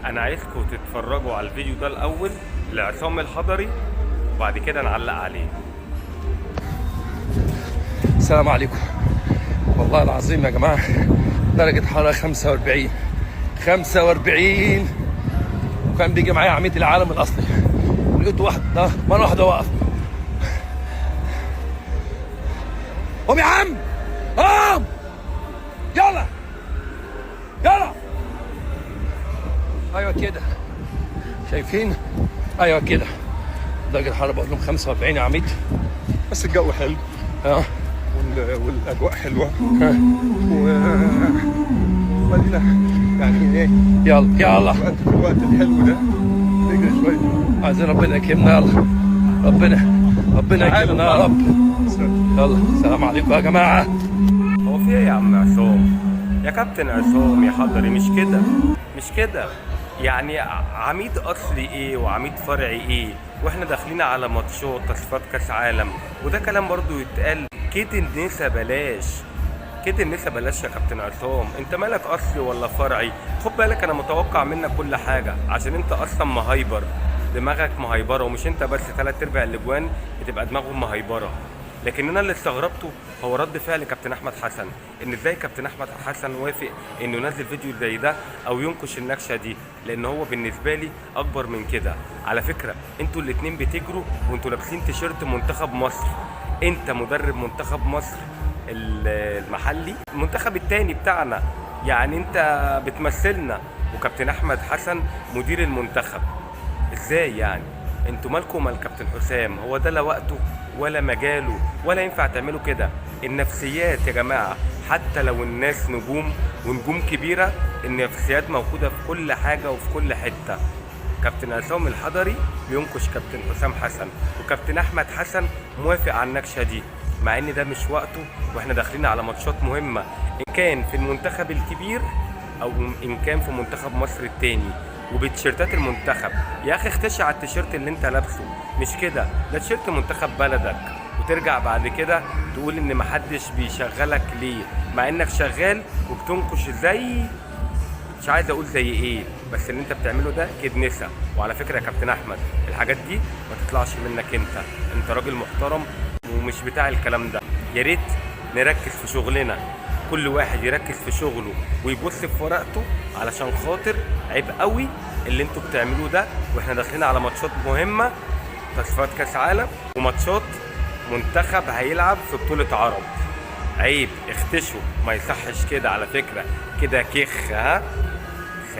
انا عايزكم تتفرجوا على الفيديو ده الاول لعصام الحضري وبعد كده نعلق عليه. السلام عليكم. والله العظيم يا جماعه درجه حراره 45 وكان بيجي معايا عميد العالم الاصلي ولقيت واحد مره واحده واقف. قوم يا عم قوم يلا يلا. ايوه كده شايفين؟ ايوه كده درجه الحراره بقول لهم 45 يا عميد، بس الجو حلو والاجواء حلوه وخلينا يعني ايه يلا في الوقت الحلو ده نجري شويه. عايزين ربنا يكرمنا. يلا ربنا يكرمنا يا رب. يلا السلام عليكم يا جماعه. هو في ايه يا عم عصام؟ يا كابتن عصام يا حضري، مش كده يعني عميد اصلي ايه وعميد فرعي ايه واحنا داخلين على ماتشات تصفيات كاس عالم؟ وده كلام برضو يتقال كده النسا بلاش يا كابتن عصام. انت مالك اصلي ولا فرعي؟ خد بالك انا متوقع منك كل حاجه عشان انت اصلا مهايبر، دماغك مهايبره، ومش انت بس، 3/4 الاجوان بتبقى دماغهم مهايبره. لكن انا اللي استغربته هو رد فعل كابتن احمد حسن، ان ازاي كابتن احمد حسن وافق انه ينزل فيديو زي ده او ينقش النكشه دي، لان هو بالنسبه لي اكبر من كده. على فكره انتوا الاتنين بتجروا وانتوا لابسين تيشيرت منتخب مصر، انت مدرب منتخب مصر المحلي، المنتخب التاني بتاعنا، يعني انت بتمثلنا، وكابتن احمد حسن مدير المنتخب. ازاي يعني؟ انتوا مالكم مال كابتن حسام؟ هو ده لا وقته ولا مجاله ولا ينفع تعملوا كده. النفسيات يا جماعه حتى لو الناس نجوم ونجوم كبيره، النفسيات موجوده في كل حاجه وفي كل حته. كابتن عصام الحضري بينكش كابتن حسام حسن، وكابتن احمد حسن موافق على النكشه دي، مع ان ده مش وقته واحنا داخلين على ماتشات مهمه، ان كان في المنتخب الكبير او ان كان في منتخب مصر التاني وبتيشيرتات المنتخب. يا اخي اختشي على التيشيرت اللي انت لابسه، مش كده؟ ده تيشيرت منتخب بلدك، وترجع بعد كده تقول ان محدش بيشغلك ليه، مع انك شغال وبتنكش زي، مش عايز اقول زي ايه، بس اللي انت بتعمله ده كدنسه. وعلى فكره يا كابتن احمد الحاجات دي ما تطلعش منك، انت راجل محترم ومش بتاع الكلام ده. يا ريت نركز في شغلنا، كل واحد يركز في شغله ويبص في ورقته، علشان خاطر عيب قوي اللي انتوا بتعملوه ده واحنا داخلين على ماتشات مهمه، تصفيات كاس عالم وماتشات منتخب هيلعب في بطوله عرب. عيب، اختشوا، ما يصحش كده على فكره، كده كخ. ها